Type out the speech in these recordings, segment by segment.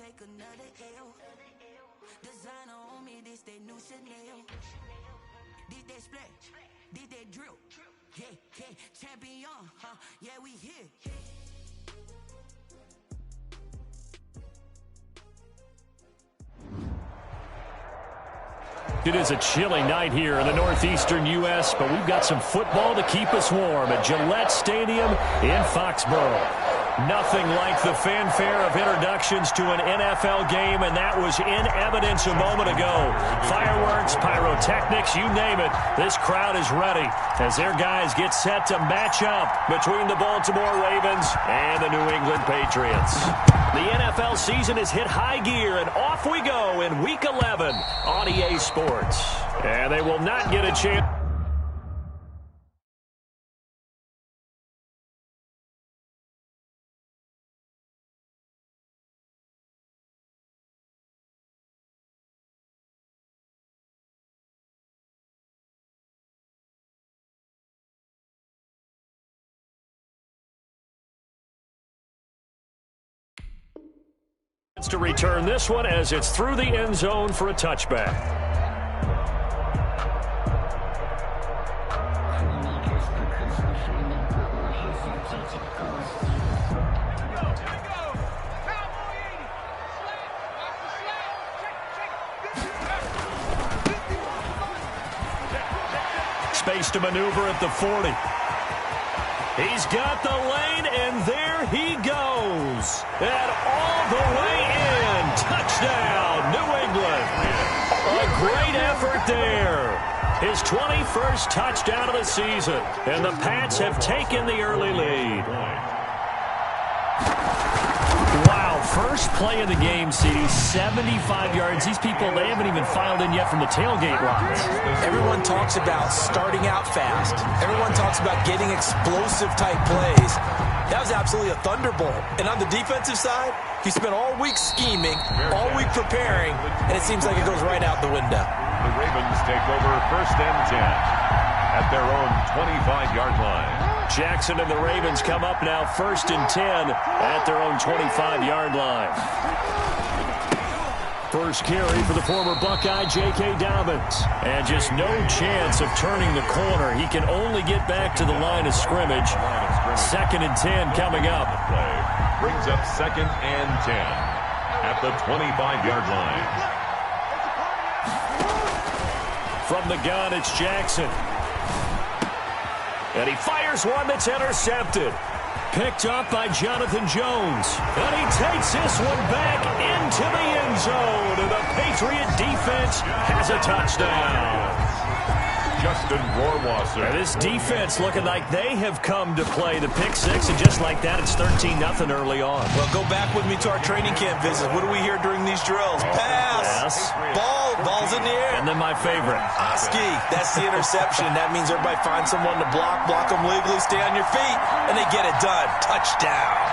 take another L. Designer on me, this they new Chanel. Did they splash? Did they drill? Yeah, yeah, champion, huh? Yeah, we here. It is a chilly night here in the northeastern U.S., but we've got some football to keep us warm at Gillette Stadium in Foxborough. Nothing like the fanfare of introductions to an NFL game, and that was in evidence a moment ago. Fireworks, pyrotechnics, you name it. This crowd is ready as their guys get set to match up between the Baltimore Ravens and the New England Patriots. The NFL season has hit high gear, and off we go in Week 11 on EA Sports. And they will not get a chance. To return this one as it's through the end zone for a touchback. Space to maneuver at the 40. He's got the lane, and there he goes. And all the way in. Touchdown, New England. A great effort there. His 21st touchdown of the season. And the Pats have taken the early lead. Wow, first play of the game, CD, 75 yards. These people, they haven't even filed in yet from the tailgate lines. Everyone talks about starting out fast. Everyone talks about getting explosive-type plays. That was absolutely a thunderbolt. And on the defensive side, he spent all week scheming, all week preparing, and it seems like it goes right out the window. The Ravens take over 1st and 10 at their own 25-yard line. Jackson and the Ravens come up now 1st and 10 at their own 25-yard line. First carry for the former Buckeye, J.K. Dobbins. And just no chance of turning the corner. He can only get back to the line of scrimmage. 2nd and 10 coming up. Brings up 2nd and 10 at the 25-yard line. From the gun, it's Jackson. And he fires one that's intercepted. Picked up by Jonathan Jones. And he takes this one back into the end zone. And the Patriot defense has a touchdown. Justin Rohrwasser. And this defense looking like they have come to play the pick six. And just like that, it's 13-0 early on. Well, go back with me to our training camp visit. What do we hear during these drills? Pass. Ball. Ball's in the air. And then my favorite. Oski. That's the interception. That means everybody finds someone to block them legally, stay on your feet, and they get it done. Touchdown.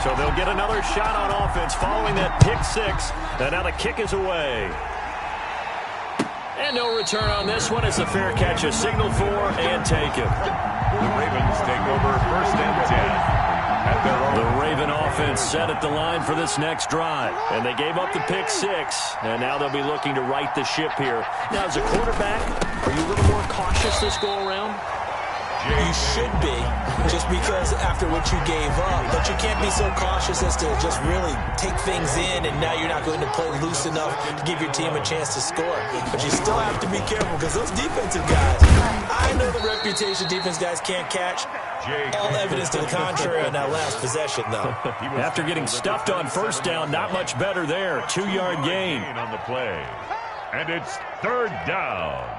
So they'll get another shot on offense following that pick six. And now the kick is away. And no return on this one. It's a fair catch, a signal for, and taken. The Ravens take over 1st and 10 at their own. The Raven offense set at the line for this next drive. And they gave up the pick six. And now they'll be looking to right the ship here. Now, as a quarterback, are you a little more cautious this go-around? You should be, just because after what you gave up. But you can't be so cautious as to just really take things in, and now you're not going to play loose enough to give your team a chance to score. But you still have to be careful, because those defensive guys, I know the reputation defense guys can't catch. All evidence to the contrary on that last possession, though. After getting stuffed on 1st down, not much better there. 2-yard gain on the play. And it's 3rd down.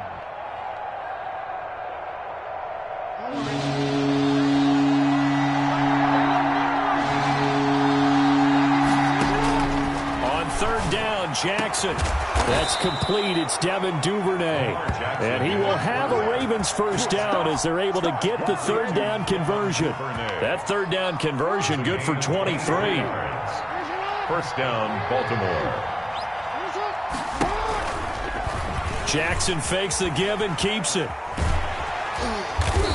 On 3rd down, Jackson. That's complete. It's Devin Duvernay. And he will have a Ravens 1st down as they're able to get the 3rd down conversion. That 3rd down conversion good for 23. 1st down, Baltimore. Jackson fakes the give and keeps it.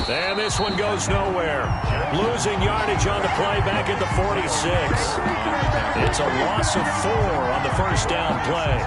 And this one goes nowhere. Losing yardage on the play back at the 46. It's a loss of 4 on the first down play.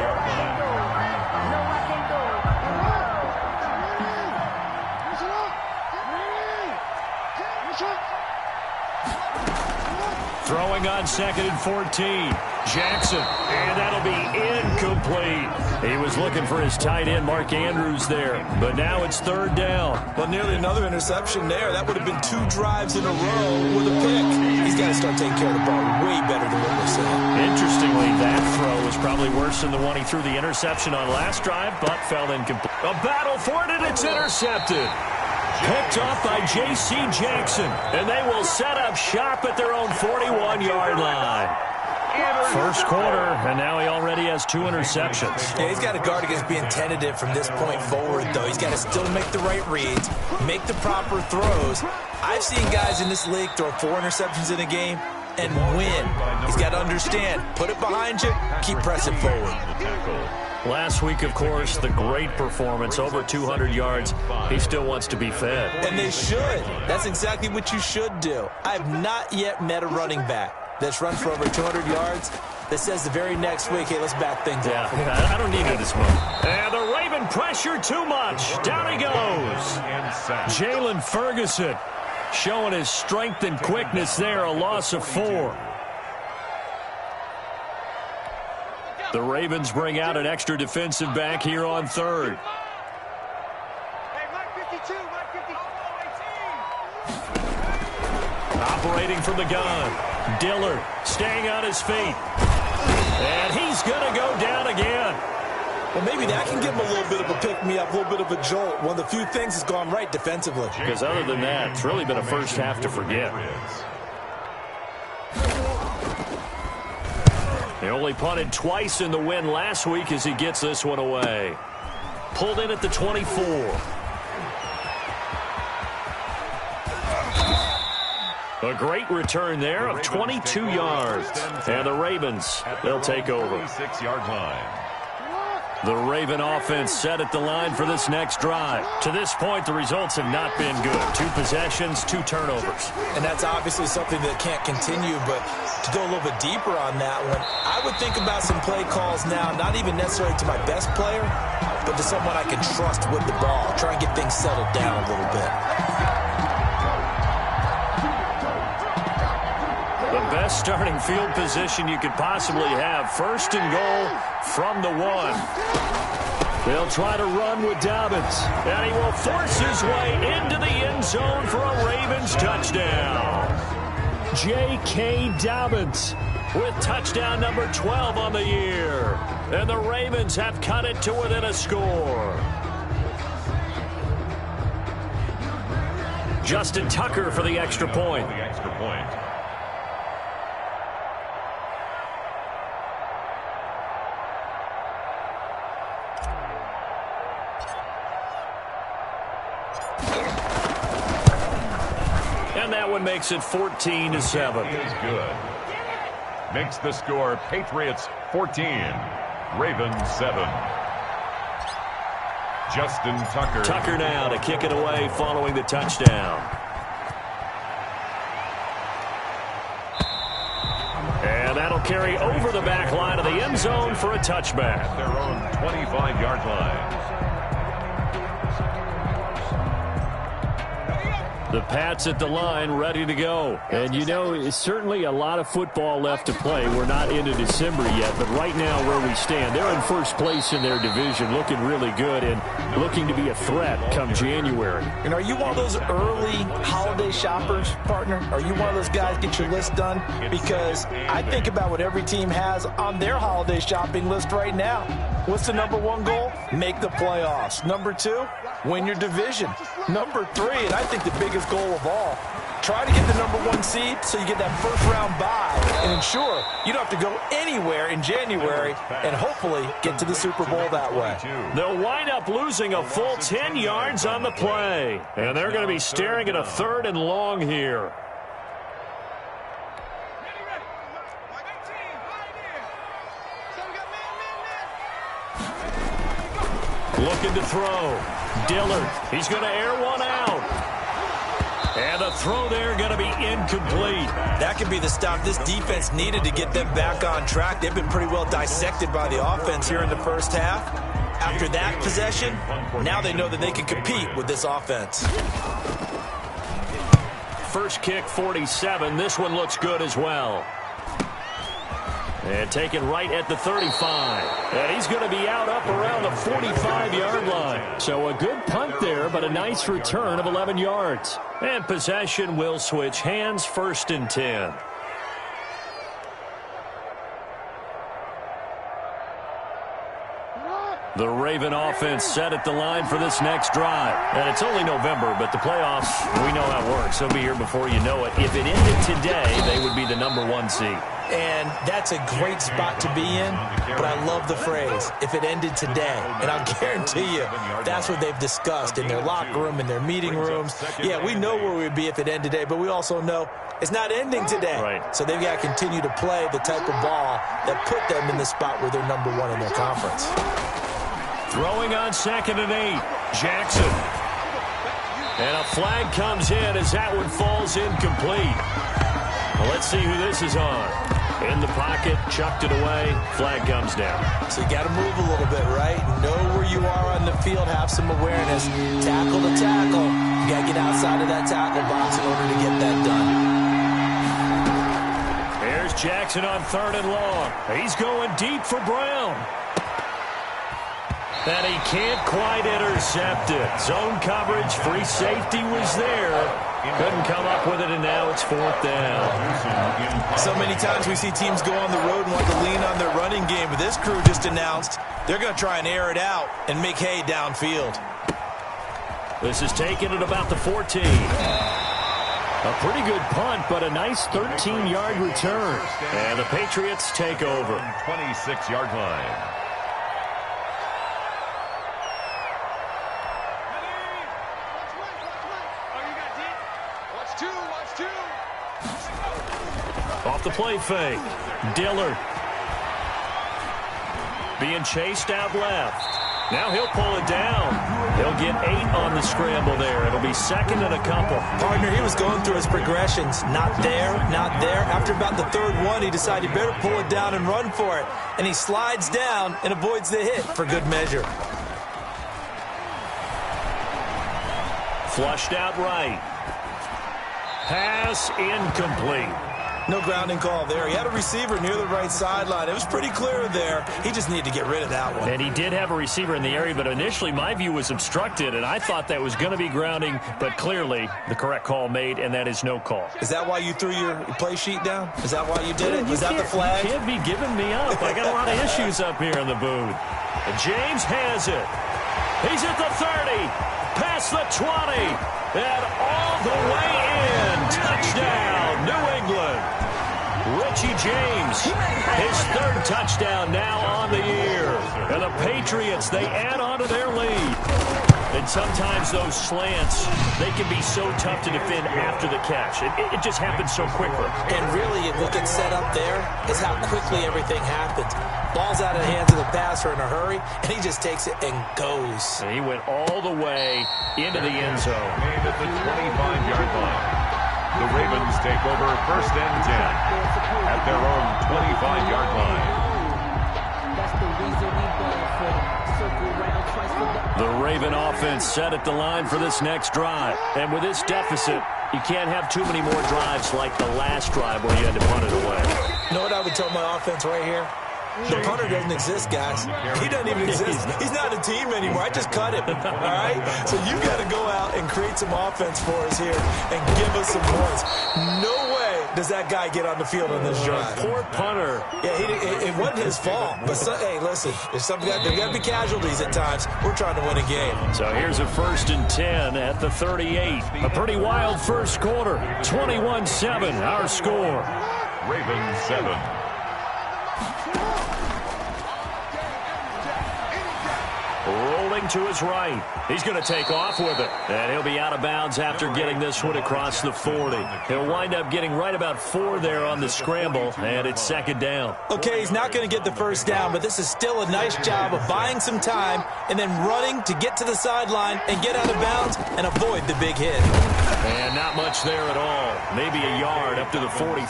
Throwing on 2nd and 14. Jackson, and that'll be incomplete. He was looking for his tight end, Mark Andrews, there. But now it's 3rd down. Well, nearly another interception there. That would have been 2 drives in a row with a pick. He's got to start taking care of the ball way better than what we're seeing. Interestingly, that throw was probably worse than the one he threw the interception on last drive, but fell incomplete. A battle for it, and it's intercepted. Picked off by J.C. Jackson, and they will set up shop at their own 41-yard line. First quarter, and now he already has 2 interceptions. Yeah, he's got to guard against being tentative from this point forward, though. He's got to still make the right reads, make the proper throws. I've seen guys in this league throw 4 interceptions in a game and win. He's got to understand, put it behind you, keep pressing forward. Last week, of course, the great performance, over 200 yards. He still wants to be fed. And they should. That's exactly what you should do. I have not yet met a running back that's run for over 200 yards that says the very next week, hey, let's back things up. I don't need it this moment. And the Raven pressure too much. Down he goes. Jalen Ferguson showing his strength and quickness there, a loss of 4. The Ravens bring out an extra defensive back here on 3rd. Operating from the gun. Dillard staying on his feet. And he's going to go down again. Well, maybe that can give him a little bit of a pick-me-up, a little bit of a jolt. One of the few things that's gone right defensively. Because other than that, it's really been a first half to forget. He only punted twice in the win last week as he gets this one away. Pulled in at the 24. A great return there of 22 yards. And the Ravens, they'll take over. 6-yard line. The Raven offense set at the line for this next drive. To this point, the results have not been good. 2 possessions, 2 turnovers. And that's obviously something that can't continue, but to go a little bit deeper on that one, I would think about some play calls now, not even necessarily to my best player, but to someone I can trust with the ball. Try and get things settled down a little bit. The best starting field position you could possibly have. 1st and goal from the 1. They'll try to run with Dobbins. And he will force his way into the end zone for a Ravens touchdown. J.K. Dobbins with touchdown number 12 on the year. And the Ravens have cut it to within a score. Justin Tucker for the extra point. And that one makes it 14-7. Is good. Makes the score Patriots 14, Ravens 7. Justin Tucker. Tucker now to kick it away following the touchdown. And that'll carry over the back line of the end zone for a touchback. At their own 25-yard line. The Pats at the line, ready to go. And, you know, it's certainly a lot of football left to play. We're not into December yet, but right now where we stand, they're in first place in their division, looking really good and looking to be a threat come January. And are you one of those early holiday shoppers, partner? Are you one of those guys get your list done? Because I think about what every team has on their holiday shopping list right now. What's the number 1 goal? Make the playoffs. Number 2, win your division. Number 3, and I think the biggest goal of all, try to get the number 1 seed so you get that first-round bye and ensure you don't have to go anywhere in January and hopefully get to the Super Bowl that way. They'll wind up losing a full 10 yards on the play. And they're going to be staring at a 3rd and long here. Looking to throw. Dillard. He's going to air one out. And the throw there going to be incomplete. That could be the stop this defense needed to get them back on track. They've been pretty well dissected by the offense here in the first half. After that possession, now they know that they can compete with this offense. First kick, 47. This one looks good as well. And taken right at the 35. And he's going to be out up around the 45-yard line. So a good punt there, but a nice return of 11 yards. And possession will switch hands, 1st and 10. The Raven offense set at the line for this next drive. And it's only November, but the playoffs, we know how it works. They'll be here before you know it. If it ended today, they would be the #1 seed. And that's a great spot to be in, but I love the phrase, if it ended today. And I'll guarantee you, that's what they've discussed in their locker room, in their meeting rooms. Yeah, we know where we'd be if it ended today, but we also know it's not ending today. Right. So they've got to continue to play the type of ball that put them in the spot where they're #1 in their conference. Throwing on 2nd and 8. Jackson. And a flag comes in as that one falls incomplete. Well, let's see who this is on. In the pocket, chucked it away, flag comes down. So you got to move a little bit, right? Know where you are on the field, have some awareness. Tackle to tackle. You got to get outside of that tackle box in order to get that done. Here's Jackson on 3rd and long. He's going deep for Brown. And he can't quite intercept it. Zone coverage, free safety was there. Couldn't come up with it, and now it's 4th down. So many times we see teams go on the road and want to lean on their running game, but this crew just announced they're going to try and air it out and make hay downfield. This is taken at about the 14. A pretty good punt, but a nice 13-yard return. And the Patriots take over. 26-yard line. Off the play fake. Dillard. Being chased out left. Now he'll pull it down. He'll get 8 on the scramble there. It'll be 2nd and a couple. Partner, he was going through his progressions. Not there, not there. After about the 3rd one, he decided he better pull it down and run for it. And he slides down and avoids the hit for good measure. Flushed out right. Pass incomplete. No grounding call there. He had a receiver near the right sideline. It was pretty clear there. He just needed to get rid of that one. And he did have a receiver in the area, but initially my view was obstructed, and I thought that was going to be grounding, but clearly the correct call made, and that is no call. Is that why you threw your play sheet down? Is that why you did it? Was that the flag? You can't be giving me up. I got a lot of issues up here in the booth. And James has it. He's at the 30, past the 20, and all the way in. Touchdown, New England. Richie James, his 3rd touchdown now on the year. And the Patriots, they add on to their lead. And sometimes those slants, they can be so tough to defend after the catch. It just happens so quickly. And really, what gets set up there is how quickly everything happens. Ball's out of the hands of the passer in a hurry, and he just takes it and goes. And he went all the way into the end zone. And at the 25-yard line. The Ravens take over 1st and 10 at their own 25-yard line. The Raven offense set at the line for this next drive. And with this deficit, you can't have too many more drives like the last drive where you had to punt it away. You know what I would tell my offense right here? The punter doesn't exist, guys. He doesn't even exist. He's not a team anymore. I just cut him, all right? So you got to go out and create some offense for us here and give us some points. No way does that guy get on the field on this drive. Poor punter. Yeah, it wasn't his fault. But, hey, listen, there's got to be casualties at times. We're trying to win a game. So here's a 1st and 10 at the 38. A pretty wild first quarter. 21-7, our score. Ravens 7. rolling to his right. He's going to take off with it. And he'll be out of bounds after getting this one across the 40. He'll wind up getting right about 4 there on the scramble, and it's second down. Okay, he's not going to get the first down, but this is still a nice job of buying some time and then running to get to the sideline and get out of bounds and avoid the big hit. And not much there at all. Maybe a yard up to the 43.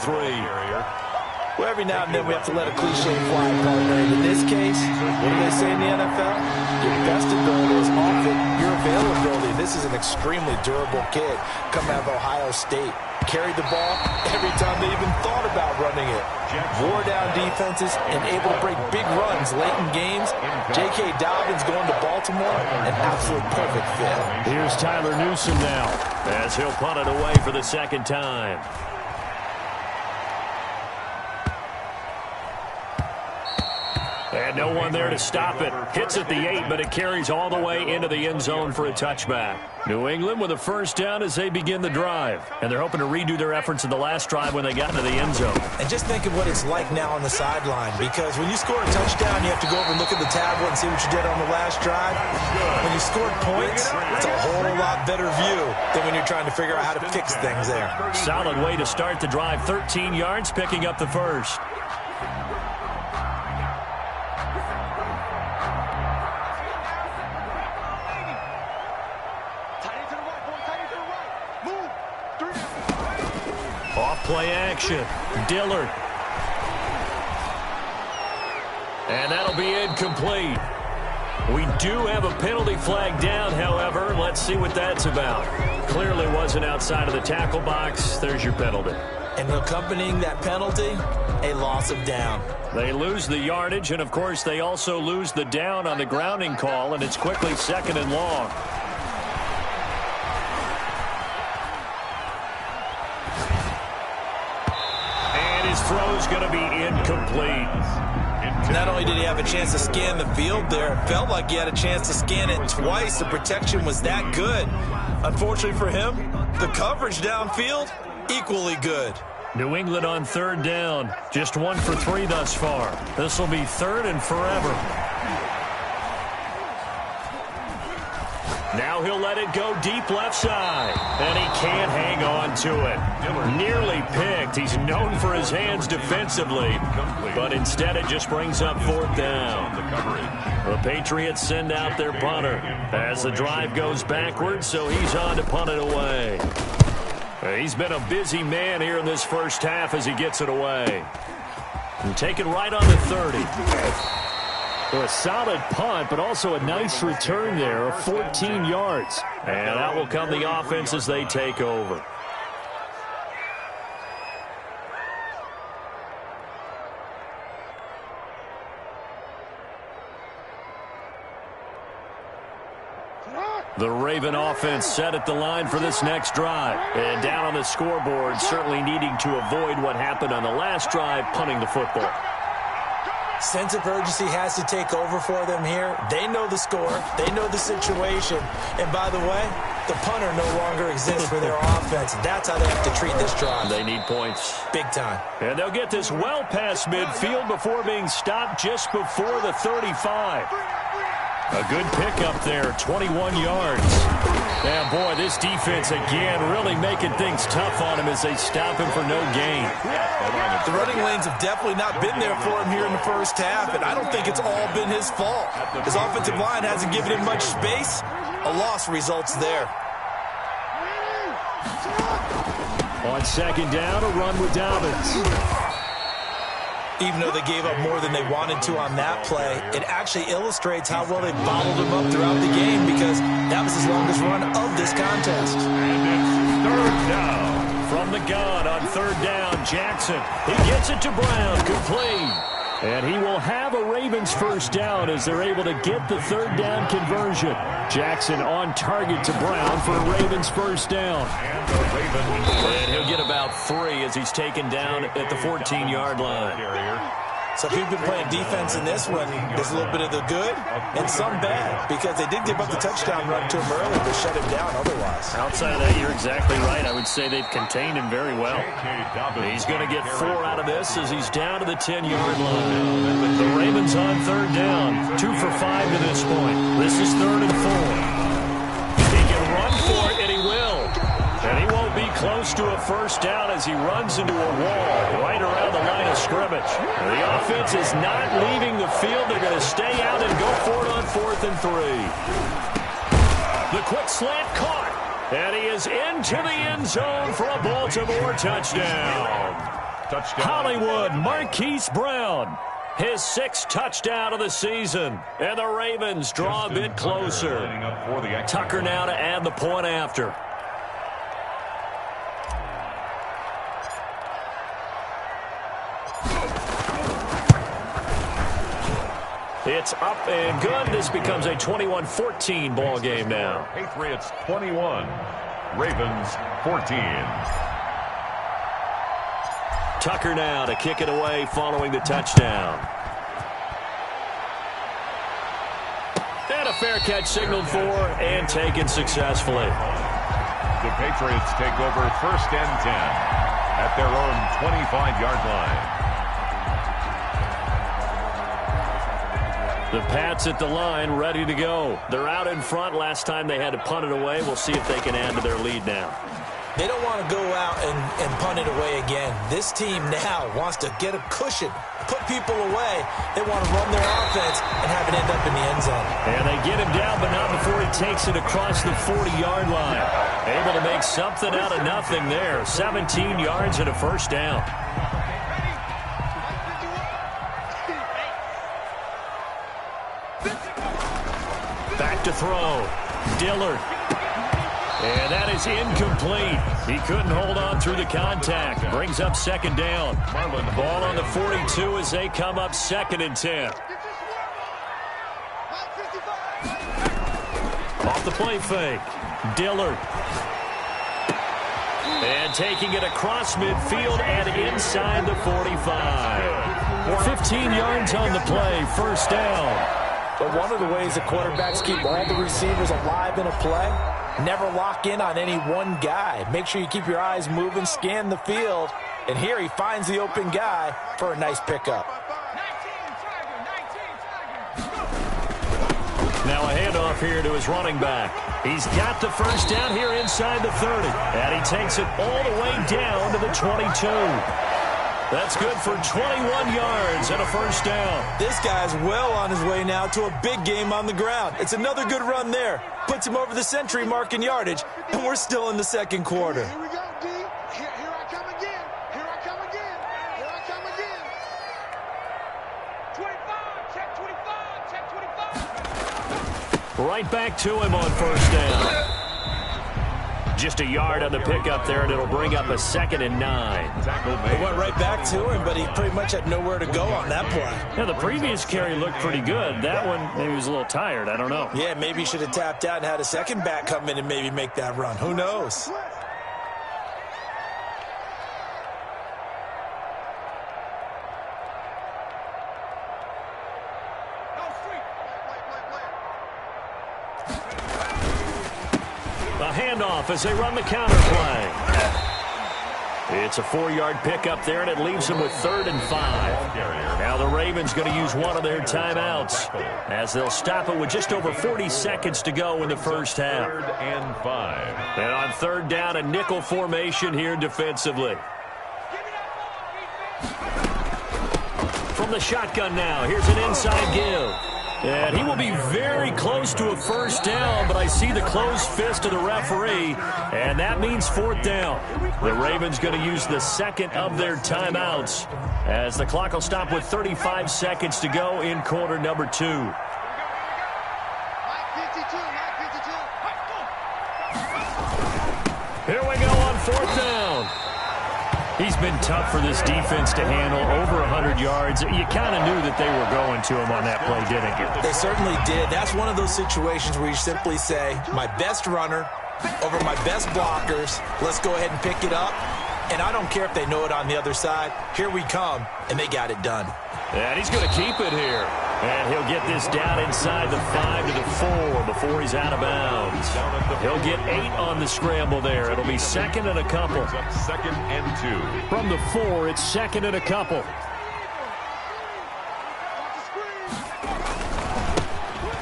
Well, every now and then we have to let a cliche fly, partner. In this case, what do they say in the NFL? Your best ability is often your availability. This is an extremely durable kid coming out of Ohio State. Carried the ball every time they even thought about running it. Wore down defenses and able to break big runs late in games. J.K. Dobbins going to Baltimore, an absolute perfect fit. Here's Tyler Newsome now as he'll punt it away for the second time. And no one there to stop it. Hits at the 8, but it carries all the way into the end zone for a touchback. New England with a first down as they begin the drive. And they're hoping to redo their efforts in the last drive when they got into the end zone. And just think of what it's like now on the sideline, because when you score a touchdown, you have to go over and look at the tablet and see what you did on the last drive. When you scored points, it's a whole lot better view than when you're trying to figure out how to fix things there. Solid way to start the drive. 13 yards, picking up the first. Play action. Dillard. And that'll be incomplete. We do have a penalty flag down, however. Let's see what that's about. Clearly wasn't outside of the tackle box. There's your penalty. And accompanying that penalty, a loss of down. They lose the yardage, and of course they also lose the down on the grounding call, and it's quickly second and long. His throw is going to be incomplete. Not only did he have a chance to scan the field there, it felt like he had a chance to scan it twice. The protection was that good. Unfortunately for him, the coverage downfield, equally good. New England on third down. Just 1 for 3 thus far. This will be third and forever. Now he'll let it go deep left side. And he can't hang on to it. Nearly picked. He's known for his hands defensively. But instead it just brings up fourth down. The Patriots send out their punter as the drive goes backwards, so he's on to punt it away. He's been a busy man here in this first half as he gets it away. And taken right on the 30. So a solid punt, but also a nice return there of 14 yards. And out will come the offense as they take over. The Raven offense set at the line for this next drive. And down on the scoreboard, certainly needing to avoid what happened on the last drive, punting the football. Sense of urgency has to take over for them here. They know the score. They know the situation. And by the way, the punter no longer exists for their offense. That's how they have to treat this drive. They need points. Big time. And they'll get this well past midfield before being stopped just before the 35. A good pickup there, 21 yards. Now, boy, this defense again really making things tough on him as they stop him for no gain. The running lanes have definitely not been there for him here in the first half, and I don't think it's all been his fault. His offensive line hasn't given him much space. A loss results there. On second down, a run with Dobbins. Even though they gave up more than they wanted to on that play, it actually illustrates how well they bottled him up throughout the game, because that was his longest run of this contest. And it's third down. From the gun on third down, Jackson. He gets it to Brown, complete. And he will have a Ravens first down as they're able to get the third down conversion. Jackson on target to Brown for a Ravens first down. And he'll get about 3 as he's taken down at the 14-yard line. So if you've been playing defense in this one, there's a little bit of the good and some bad, because they did give up the touchdown run to him early, but shut him down otherwise. Outside of that, you're exactly right. I would say they've contained him very well. He's going to get 4 out of this as he's down to the 10-yard line. The Ravens on third down, 2 for 5 to this point. This is 3rd and 4. He can run for it, and he will. And he won't be close to a first down as he runs into a wall right around the line of scrimmage. The offense is not leaving the field. They're going to stay out and go for it on 4th and 3. The quick slant caught. And he is into the end zone for a Baltimore touchdown. Hollywood Marquise Brown, his 6th touchdown of the season. And the Ravens draw a bit closer. Tucker now to add the point after. It's up and good. This becomes a 21-14 ball game now. Patriots 21, Ravens 14. Tucker now to kick it away following the touchdown. And a fair catch signaled for and taken successfully. The Patriots take over 1st and 10 at their own 25-yard line. The Pats at the line, ready to go. They're out in front. Last time they had to punt it away. We'll see if they can add to their lead now. They don't want to go out and punt it away again. This team now wants to get a cushion, put people away. They want to run their offense and have it end up in the end zone. And they get him down, but not before he takes it across the 40-yard line. Able to make something out of nothing there. 17 yards and a first down. Back to throw. Dillard. And that is incomplete. He couldn't hold on through the contact. Brings up 2nd down. Ball on the 42 as they come up 2nd and 10. Off the play fake. Dillard. And taking it across midfield and inside the 45. 15 yards on the play. First down. But one of the ways the quarterbacks keep all the receivers alive in a play, never lock in on any one guy. Make sure you keep your eyes moving, scan the field, and here he finds the open guy for a nice pickup. Now a handoff here to his running back. He's got the first down here inside the 30, and he takes it all the way down to the 22. That's good for 21 yards and a first down. This guy's well on his way now to a big game on the ground. It's another good run there. Puts him over the century mark in yardage, and we're still in the 2nd quarter. Here we go, D. Here I come again. Here I come again. Here I come again. 25, check 25, check 25. Right back to him on first down. Just a yard on the pickup there, and it'll bring up a 2nd and 9. It went right back to him, but he pretty much had nowhere to go on that play. Yeah, the previous carry looked pretty good. That one, maybe he was a little tired. I don't know. Yeah, maybe he should have tapped out and had a second back come in and maybe make that run. Who knows? A handoff as they run the counter play. It's a 4-yard pickup there, and it leaves them with 3rd and 5. Now the Ravens going to use one of their timeouts as they'll stop it with just over 40 seconds to go in the first half. 3rd and 5. And on 3rd down, a nickel formation here defensively. From the shotgun now, here's an inside give. And he will be very close to a first down, but I see the closed fist of the referee, and that means 4th down. The Ravens going to use the 2nd of their timeouts as the clock will stop with 35 seconds to go in quarter number 2. Here we go on 4th down. He's been tough for this defense to handle, over 100 yards. You kind of knew that they were going to him on that play, didn't you? They certainly did. That's one of those situations where you simply say, my best runner over my best blockers. Let's go ahead and pick it up. And I don't care if they know it on the other side. Here we come, and they got it done. And he's going to keep it here. And he'll get this down inside the 5 to the 4 before he's out of bounds. He'll get 8 on the scramble there. It'll be 2nd and a couple. Second and 2. From the 4, it's 2nd and a couple.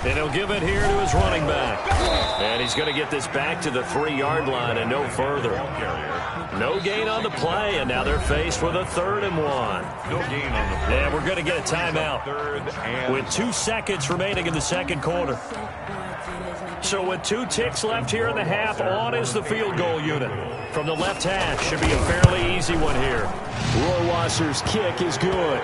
And he'll give it here to his running back. And he's going to get this back to the 3-yard line and no further. No gain on the play, and now they're faced with a 3rd and 1. No gain on the play. And we're going to get a timeout with 2 seconds remaining in the second quarter. So with 2 ticks left here in the half, on is the field goal unit. From the left hash, should be a fairly easy one here. Rohrwasser's kick is good.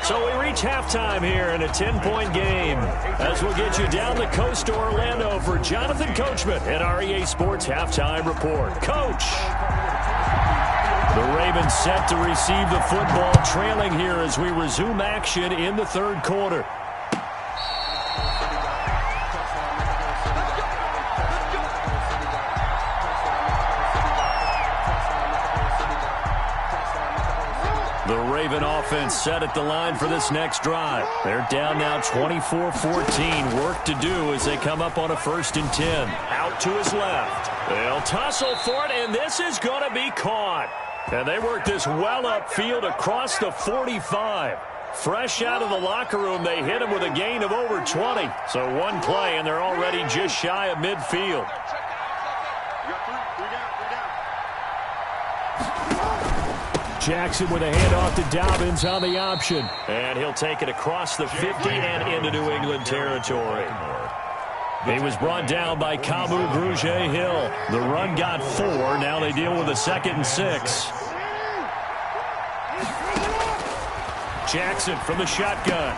So we reach halftime here in a 10-point game. As we'll get you down the coast to Orlando for Jonathan Coachman at our EA Sports Halftime Report. Coach! The Ravens set to receive the football, trailing here as we resume action in the third quarter. The Raven offense set at the line for this next drive. They're down now 24-14. Work to do as they come up on a 1st and 10. Out to his left. They'll tussle for it, and this is going to be caught. And they work this well upfield across the 45. Fresh out of the locker room, they hit him with a gain of over 20. So one play, and they're already just shy of midfield. Jackson with a handoff to Dobbins on the option. And he'll take it across the 50 and into New England territory. He was brought down by Kamu Grugier-Hill. The run got 4. Now they deal with a 2nd and 6. Jackson from the shotgun.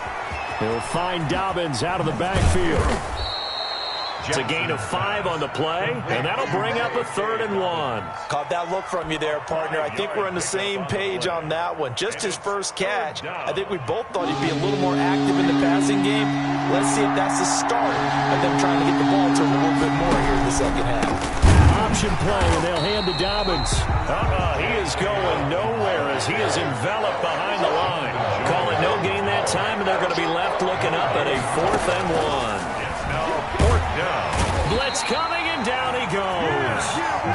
He'll find Dobbins out of the backfield. It's a gain of 5 on the play, and that'll bring up a 3rd and 1. Caught that look from you there, partner. I think we're on the same page on that one. Just his first catch. I think we both thought he'd be a little more active in the passing game. Let's see if that's the start of them trying to get the ball to him a little bit more here in the second half. Option play, and they'll hand to Dobbins. He is going nowhere as he is enveloped behind the line. Call it no gain that time, and they're going to be left looking up at a 4th and 1. Blitz coming, and down he goes.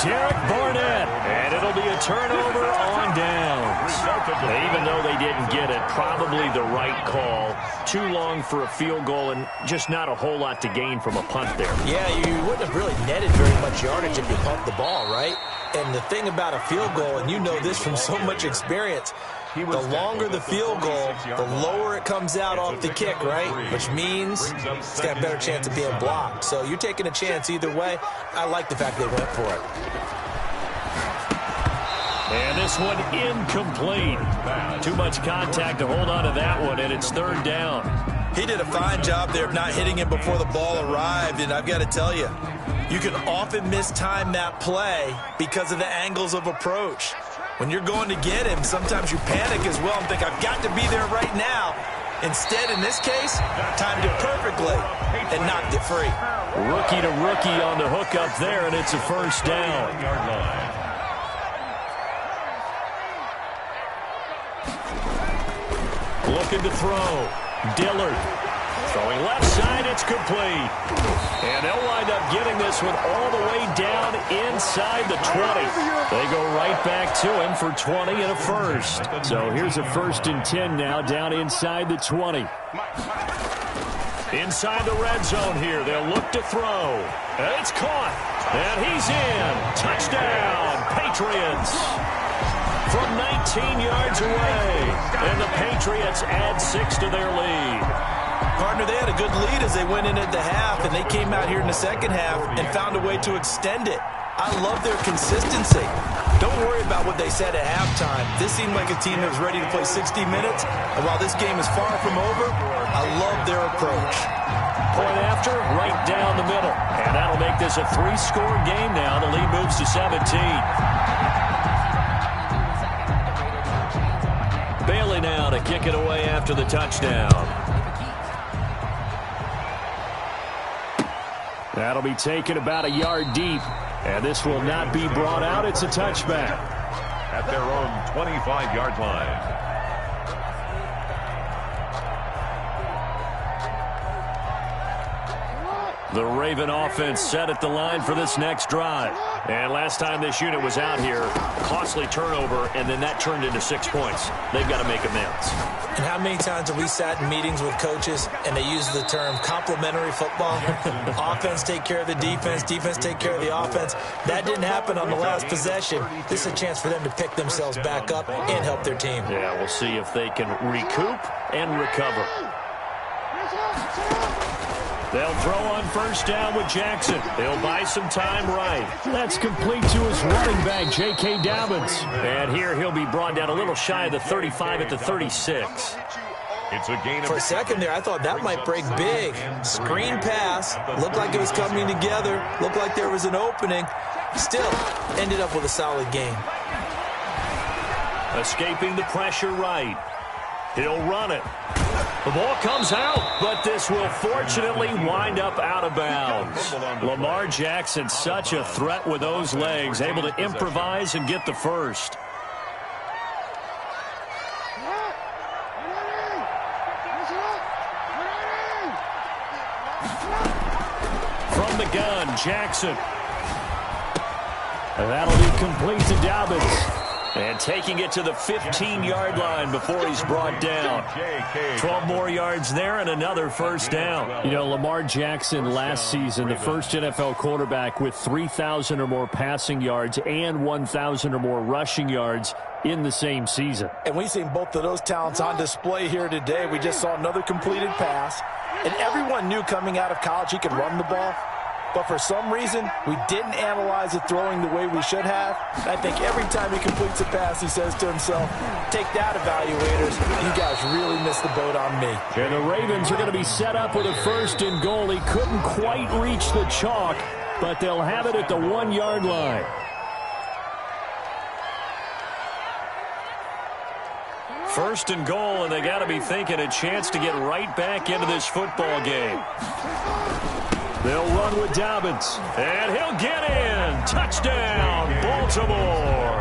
Derek Barnett, and it'll be a turnover on downs. Even though they didn't get it, probably the right call. Too long for a field goal, and just not a whole lot to gain from a punt there. Yeah, you wouldn't have really netted very much yardage if you pumped the ball, right? And the thing about a field goal, and you know this from so much experience, the longer the field goal, the lower it comes out off the kick, right? Which means it's got a better chance of being blocked. So you're taking a chance either way. I like the fact they went for it. And this one incomplete. Too much contact to hold on to that one, and it's 3rd down. He did a fine job there of not hitting him before the ball arrived, and I've got to tell you, you can often mistime that play because of the angles of approach. When you're going to get him, sometimes you panic as well and think, I've got to be there right now. Instead, in this case, timed it perfectly and knocked it free. Rookie to rookie on the hook up there, and it's a 1st down. Looking to throw. Dillard. Throwing left side, it's complete. And they'll wind up getting this one all the way down inside the 20. They go right back to him for 20 and a 1st. So here's a 1st and 10 now down inside the 20. Inside the red zone here, they'll look to throw. And it's caught. And he's in. Touchdown, Patriots. From 19 yards away. And the Patriots add 6 to their lead. Partner, they had a good lead as they went in at the half, and they came out here in the second half and found a way to extend it. I love their consistency. Don't worry about what they said at halftime. This seemed like a team that was ready to play 60 minutes, and while this game is far from over, I love their approach. Point after, right down the middle. And that'll make this a 3-score game now. The lead moves to 17. Bailey now to kick it away after the touchdown. That'll be taken about a yard deep. And this will not be brought out. It's a touchback. at their own 25-yard line. The Raven offense set at the line for this next drive. And last time this unit was out here, costly turnover, and then that turned into 6 points. They've got to make amends. And how many times have we sat in meetings with coaches and they use the term complementary football? Offense take care of the defense, defense take care of the offense. That didn't happen on the last possession. This is a chance for them to pick themselves back up and help their team. Yeah, we'll see if they can recoup and recover. They'll throw on first down with Jackson. They'll buy some time right. That's complete to his running back, J.K. Dobbins. And here he'll be brought down a little shy of the 35 at the 36. It's a gain of For a second there, I thought that might break big. Screen pass. Looked like it was coming together. Looked like there was an opening. Still, ended up with a solid gain. Escaping the pressure right. He'll run it. The ball comes out, but this will fortunately wind up out of bounds. Lamar Jackson, such a threat with those legs, able to improvise and get the first. From the gun, Jackson. And that'll be complete to Dobbins. And taking it to the 15-yard line before he's brought down. 12 more yards there and another first down. You know, Lamar Jackson last season, the first NFL quarterback with 3,000 or more passing yards and 1,000 or more rushing yards in the same season. And we've seen both of those talents on display here today. We just saw another completed pass. And everyone knew coming out of college he could run the ball. But for some reason, we didn't analyze the throwing the way we should have. I think every time he completes a pass, he says to himself, take that, evaluators. You guys really missed the boat on me. And the Ravens are going to be set up with a first and goal. He couldn't quite reach the chalk, but they'll have it at the 1-yard line. First and goal, and they got to be thinking a chance to get right back into this football game. They'll run with Dobbins, and he'll get in. Touchdown, Baltimore.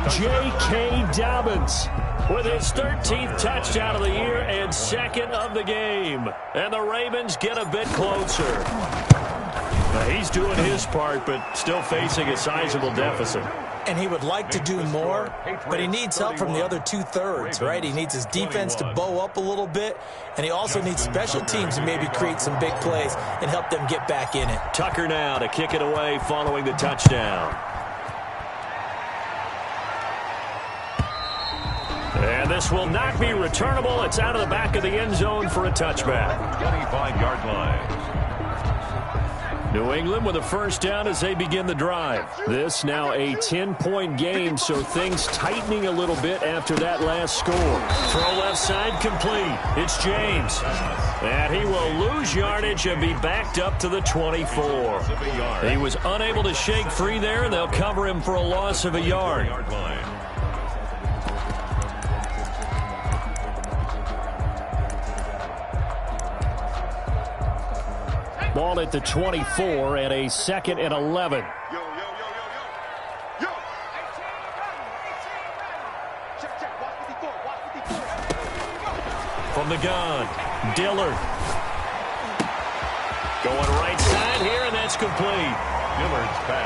J.K. Dobbins with his 13th touchdown of the year and second of the game. And the Ravens get a bit closer. Now, he's doing his part, but still facing a sizable deficit. And he would like to do more, but he needs help from the other two-thirds, right? He needs his defense to bow up a little bit, and he also needs special teams to maybe create some big plays and help them get back in it. Tucker now to kick it away following the touchdown. And this will not be returnable. It's out of the back of the end zone for a touchback. 25-yard line. New England with a first down as they begin the drive. This now a 10-point game, so things tightening a little bit after that last score. Throw left side complete. It's James. And he will lose yardage and be backed up to the 24. He was unable to shake free there, and they'll cover him for a loss of a yard. Ball at the 24 and a 2nd and 11. From the gun, Dillard. Going right side here, and that's complete.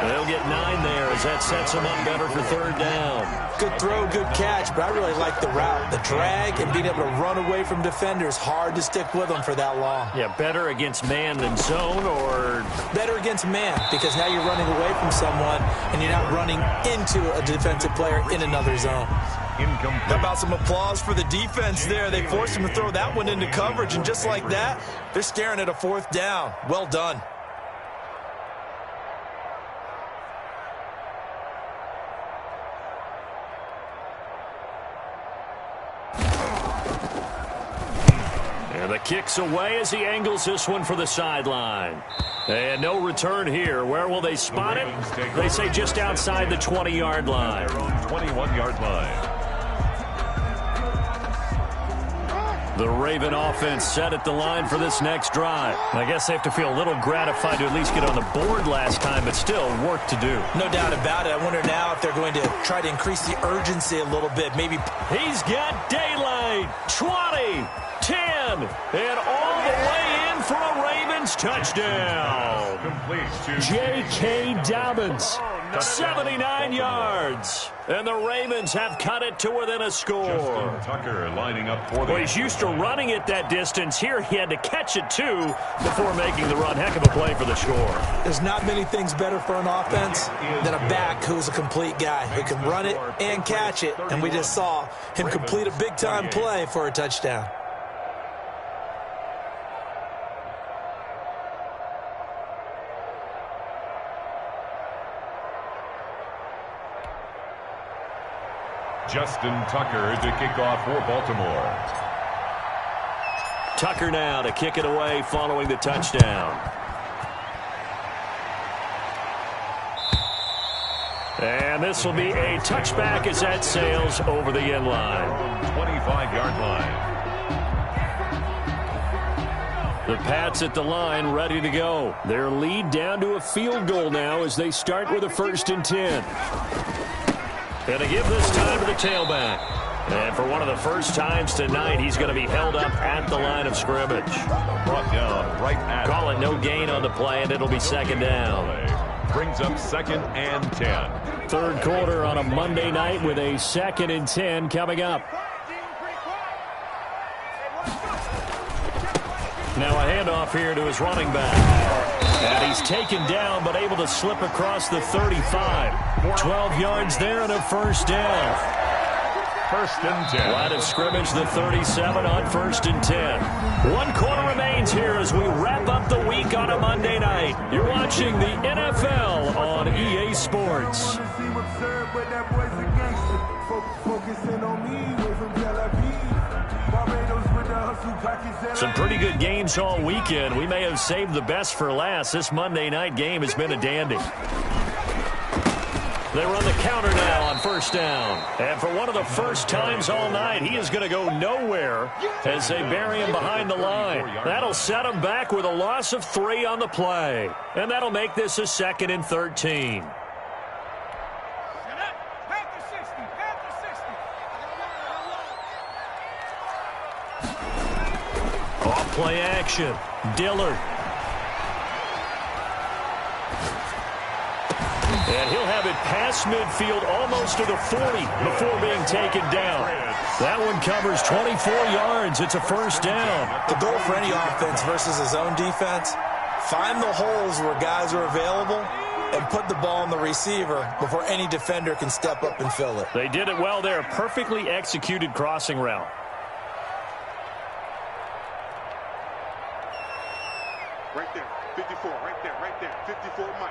They'll get 9 there as that sets them up better for third down. Good throw, good catch, but I really like the route. The drag and being able to run away from defenders, hard to stick with them for that long. Yeah, better against man than zone, or? Better against man, because now you're running away from someone and you're not running into a defensive player in another zone. How about some applause for the defense there? They forced him to throw that one into coverage, and just like that, they're staring at a 4th down. Well done. And the kick's away as he angles this one for the sideline. And no return here. Where will they spot it? They say just outside the 20-yard line. 21-yard line. The Raven offense set at the line for this next drive. I guess they have to feel a little gratified to at least get on the board last time, but still work to do. No doubt about it. I wonder now if they're going to try to increase the urgency a little bit. Maybe he's got daylight. 20, 10, and all the way in for a Ravens touchdown. J.K. Dobbins, 79 yards. And the Ravens have cut it to within a score. Justin Tucker lining up for the... Well, he's used to running it that distance. Here he had to catch it, too, before making the run. Heck of a play for the score. There's not many things better for an offense than a back who's a complete guy who can run it and catch it. And we just saw him complete a big-time play for a touchdown. Justin Tucker to kick off for Baltimore. Tucker now to kick it away following the touchdown. And this will be a touchback as that sails over the end line. 25-yard line. The Pats at the line ready to go. Their lead down to a field goal now as they start with a 1st and 10. And to give this time to the tailback. And for one of the first times tonight, he's going to be held up at the line of scrimmage. Brought down right at... Call it no gain on the play, and it'll be 2nd down. Brings up 2nd and 10. Third quarter on a Monday night with a 2nd and 10 coming up. Now a handoff here to his running back. And he's taken down, but able to slip across the 35. 12 yards there and a 1st down. 1st and 10. Line of scrimmage, the 37 on 1st and 10. 1 quarter remains here as we wrap up the week on a Monday night. You're watching the NFL on EA Sports. Some pretty good games all weekend. We may have saved the best for last. This Monday night game has been a dandy. They run the counter now on 1st down. And for one of the first times all night, he is going to go nowhere as they bury him behind the line. That'll set him back with a loss of 3 on the play. And that'll make this a 2nd and 13. Off-play action. Dillard. And he'll have it past midfield almost to the 40 before being taken down. That one covers 24 yards. It's a 1st down. The goal for any offense versus his own defense, find the holes where guys are available and put the ball on the receiver before any defender can step up and fill it. They did it well there. Perfectly executed crossing route. Right there, 54, right there, 54, Mike.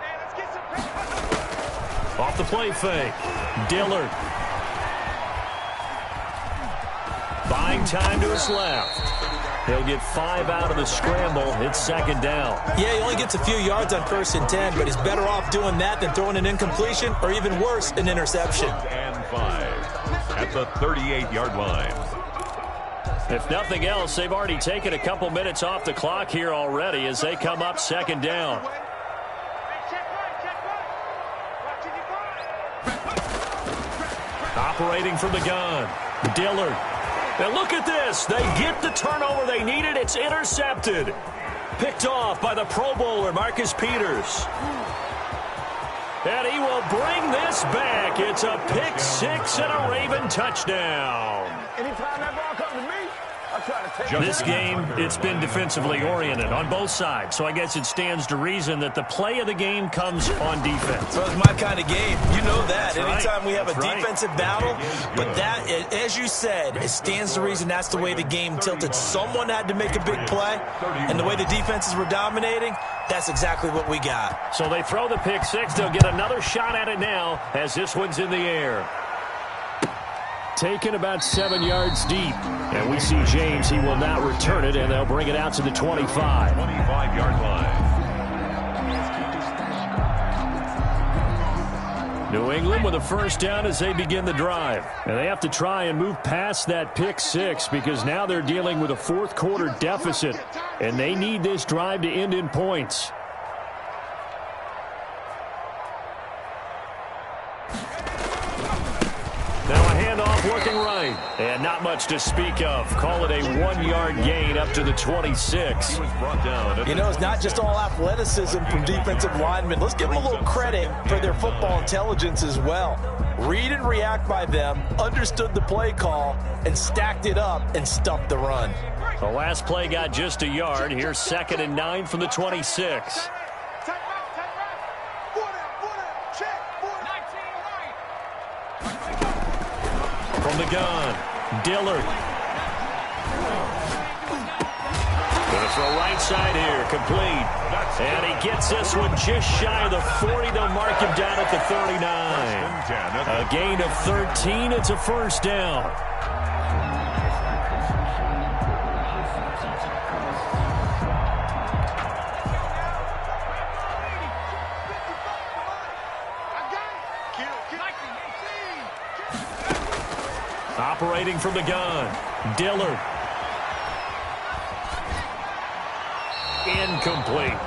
Hey, let's get some pressure. Off the play fake. Dillard. Buying time to his left. He'll get 5 out of the scramble. It's 2nd down. Yeah, he only gets a few yards on 1st and 10, but he's better off doing that than throwing an incompletion or even worse, an interception. And 5 at the 38-yard line. If nothing else, they've already taken a couple minutes off the clock here already as they come up 2nd down. Operating from the gun. Dillard. And look at this. They get the turnover they needed. It's intercepted. Picked off by the Pro Bowler, Marcus Peters. And he will bring this back. It's a pick 6 and a Raven touchdown. Anytime that ball comes to me, I try to take This game, it's been defensively oriented on both sides, so I guess it stands to reason that the play of the game comes on defense. So it's my kind of game. You know that. That's right. Anytime we have a That's right. defensive battle, but that, as you said, it stands to reason that's the way the game tilted. Someone had to make a big play, and the way the defenses were dominating, that's exactly what we got. So they throw the pick 6. They'll get another shot at it now as this one's in the air. Taken about 7 yards deep. And we see James. He will not return it, and they'll bring it out to the 25. 25-yard line. New England with a first down as they begin the drive. And they have to try and move past that pick six because now they're dealing with a fourth quarter deficit. And they need this drive to end in points. Now a handoff working right. And not much to speak of. Call it a 1-yard gain up to the 26. You know, it's not just all athleticism from defensive linemen. Let's give them a little credit for their football intelligence as well. Read and react by them, understood the play call, and stacked it up and stuffed the run. The last play got just a yard. Here's 2nd and 9 from the 26. From the gun, Dillard. Gonna throw right side here, complete. And he gets this one just shy of the 40. They'll mark him down at the 39. A gain of 13. It's a first down. Operating from the gun, Dillard. Incomplete.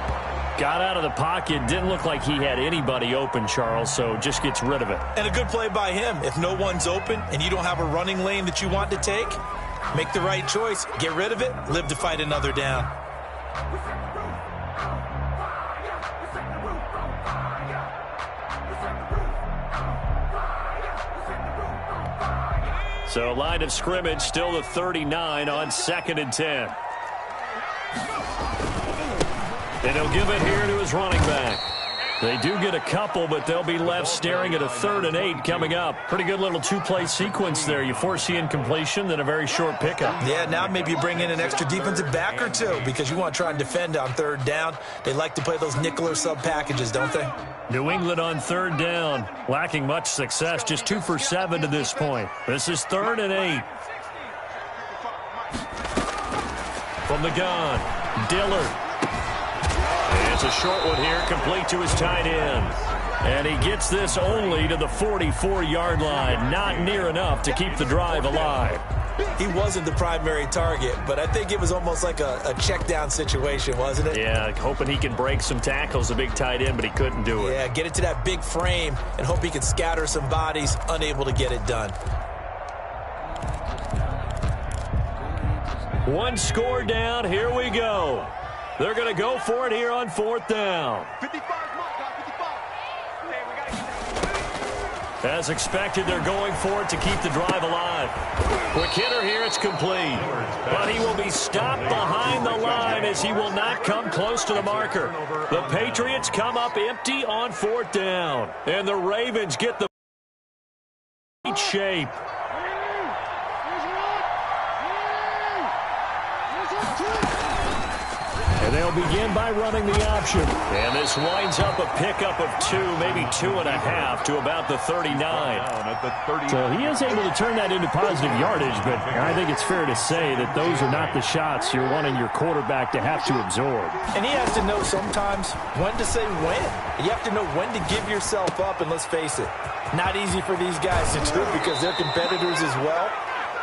Got out of the pocket. Didn't look like he had anybody open, Charles, so just gets rid of it. And a good play by him. If no one's open and you don't have a running lane that you want to take, make the right choice. Get rid of it. Live to fight another down. So line of scrimmage still the 39 on 2nd and 10. And he'll give it here to his running back. They do get a couple, but they'll be left staring at a 3rd and 8 coming up. Pretty good little two-play sequence there. You force the incompletion, then a very short pickup. Yeah, now maybe you bring in an extra defensive back or two because you want to try and defend on 3rd down. They like to play those nickel or sub packages, don't they? New England on 3rd down, lacking much success, just 2 for 7 to this point. This is 3rd and 8. From the gun, Dillard. It's a short one here, complete to his tight end. And he gets this only to the 44-yard line. Not near enough to keep the drive alive. He wasn't the primary target, but I think it was almost like a check down situation, wasn't it? Yeah, hoping he can break some tackles, a big tight end, but he couldn't do it. Yeah, get it to that big frame and hope he can scatter some bodies, unable to get it done. One score down, here we go. They're going to go for it here on 4th down. 55, As expected, they're going for it to keep the drive alive. Quick hitter here, it's complete. But he will be stopped behind the line as he will not come close to the marker. The Patriots come up empty on 4th down. And the Ravens get the shape. And they'll begin by running the option. And this winds up a pickup of 2, maybe 2.5 to about the 39. So he is able to turn that into positive yardage, but I think it's fair to say that those are not the shots you're wanting your quarterback to have to absorb. And he has to know sometimes when to say when. You have to know when to give yourself up, and let's face it, not easy for these guys to do because they're competitors as well.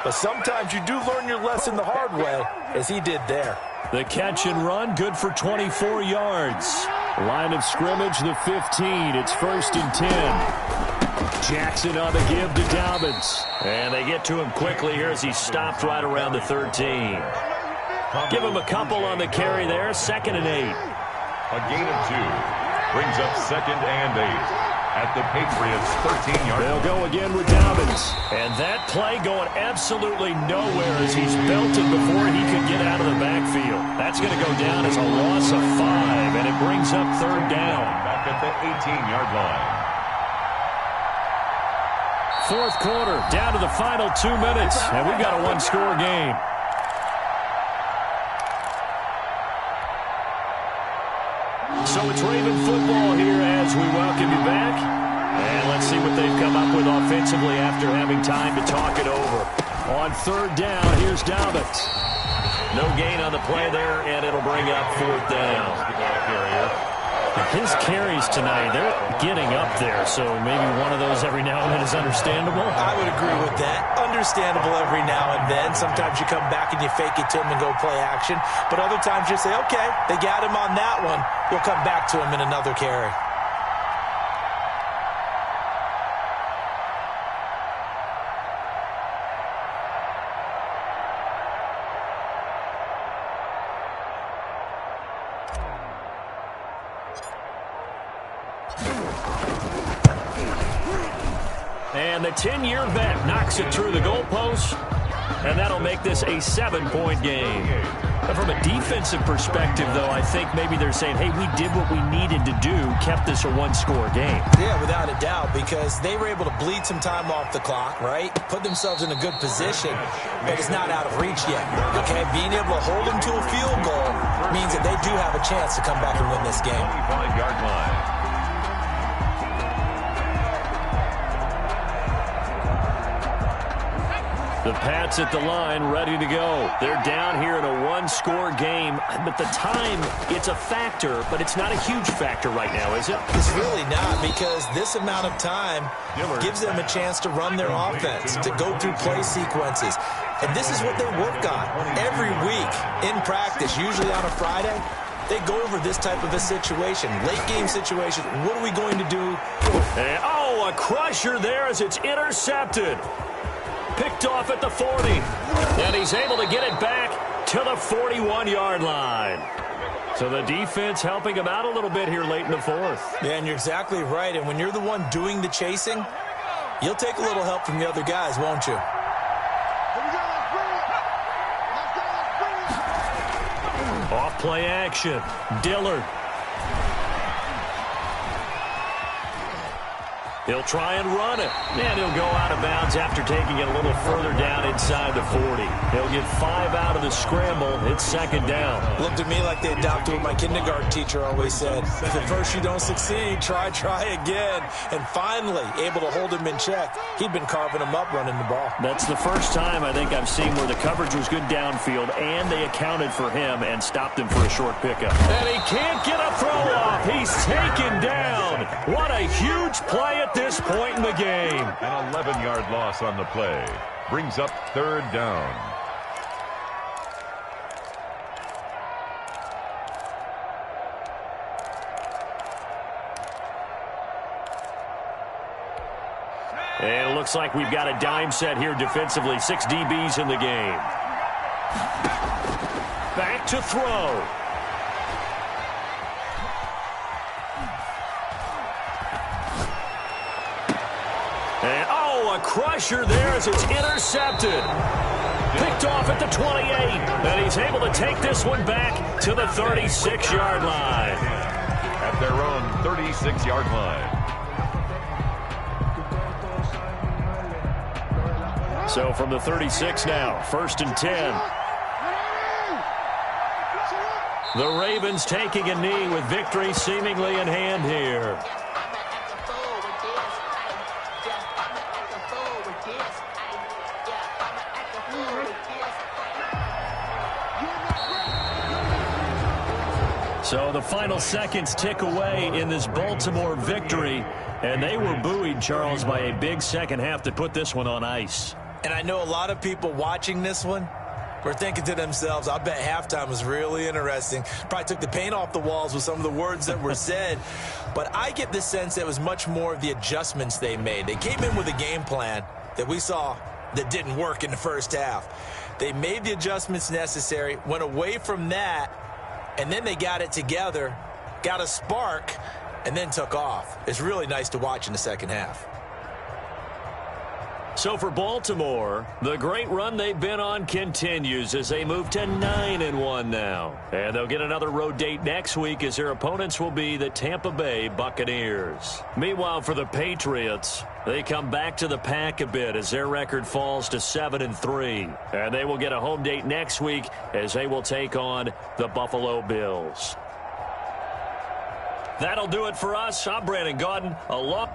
But sometimes you do learn your lesson the hard way, as he did there. The catch and run, good for 24 yards. Line of scrimmage, the 15. It's 1st and 10. Jackson on the give to Dobbins. And they get to him quickly here as he stopped right around the 13. Give him a couple on the carry there, 2nd and 8. A gain of 2 brings up 2nd and 8. At the Patriots' 13-yard line. They'll go again with Dobbins. And that play going absolutely nowhere as he's belted before he could get out of the backfield. That's going to go down as a loss of 5, and it brings up 3rd down. Back at the 18-yard line. 4th quarter, down to the final 2 minutes, and we've got a one-score game. So it's Raven football here as we welcome you back. And let's see what they've come up with offensively after having time to talk it over. On 3rd down, here's Dobbins. No gain on the play there, and it'll bring up 4th down. His carries tonight, they're getting up there, so maybe one of those every now and then is understandable. I would agree with that. Understandable every now and then. Sometimes you come back and you fake it to him and go play action. But other times you say, okay, they got him on that one. We'll come back to him in another carry. And the 10-year vet knocks it through the goalpost, and that'll make this a 7-point game. But from a defensive perspective, though, I think maybe they're saying, hey, we did what we needed to do, kept this a one-score game. Yeah, without a doubt, because they were able to bleed some time off the clock, right? Put themselves in a good position, but it's not out of reach yet, okay? Being able to hold them to a field goal means that they do have a chance to come back and win this game. 25-yard line. The Pats at the line, ready to go. They're down here in a one-score game, but the time, it's a factor, but it's not a huge factor right now, is it? It's really not, because this amount of time gives them a chance to run their offense, to go through play sequences. And this is what they work on every week in practice, usually on a Friday. They go over this type of a situation, late-game situation. What are we going to do? And, a crusher there as it's intercepted. Picked off at the 40, and he's able to get it back to the 41-yard line. So the defense helping him out a little bit here late in the fourth. Yeah, and you're exactly right. And when you're the one doing the chasing, you'll take a little help from the other guys, won't you? Off play action. Dillard. He'll try and run it. And he'll go out of bounds after taking it a little further down inside the 40. He'll get 5 out of the scramble. It's second down. Looked at me like they adopted what my kindergarten teacher always said. If at first you don't succeed, try again. And finally, able to hold him in check. He'd been carving him up running the ball. That's the first time I think I've seen where the coverage was good downfield, and they accounted for him and stopped him for a short pickup. And he can't get a throw off. He's taken down. What a huge play at this point in the game. An 11-yard loss on the play. Brings up third down. And it looks like we've got a dime set here defensively. 6 DBs in the game. Back to throw. And, a crusher there as it's intercepted. Picked off at the 28. And he's able to take this one back to the 36-yard line. At their own 36-yard line. So from the 36 now, 1st and 10. The Ravens taking a knee with victory seemingly in hand here. So the final seconds tick away in this Baltimore victory, and they were buoyed, Charles, by a big second half to put this one on ice. And I know a lot of people watching this one were thinking to themselves, I bet halftime was really interesting. Probably took the paint off the walls with some of the words that were said. But I get the sense that it was much more of the adjustments they made. They came in with a game plan that we saw that didn't work in the first half. They made the adjustments necessary, went away from that, and then they got it together, got a spark, and then took off. It's really nice to watch in the second half. So for Baltimore, the great run they've been on continues as they move to 9-1 now. And they'll get another road date next week as their opponents will be the Tampa Bay Buccaneers. Meanwhile, for the Patriots, they come back to the pack a bit as their record falls to 7-3. And they will get a home date next week as they will take on the Buffalo Bills. That'll do it for us. I'm Brandon Gaudin. Along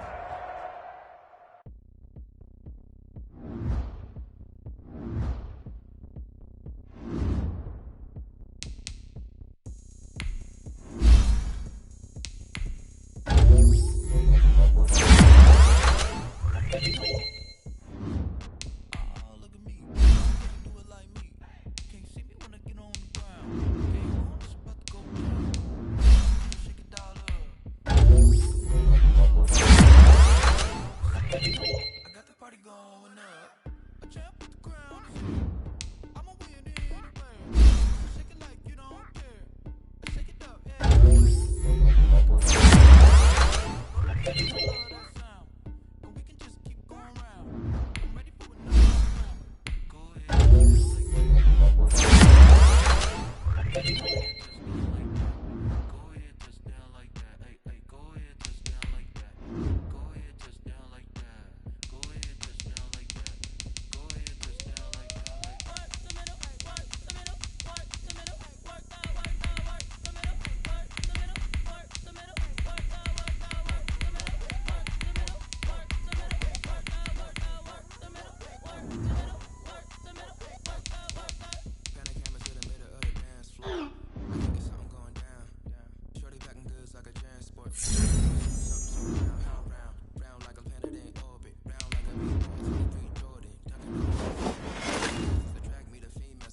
champ with the crown.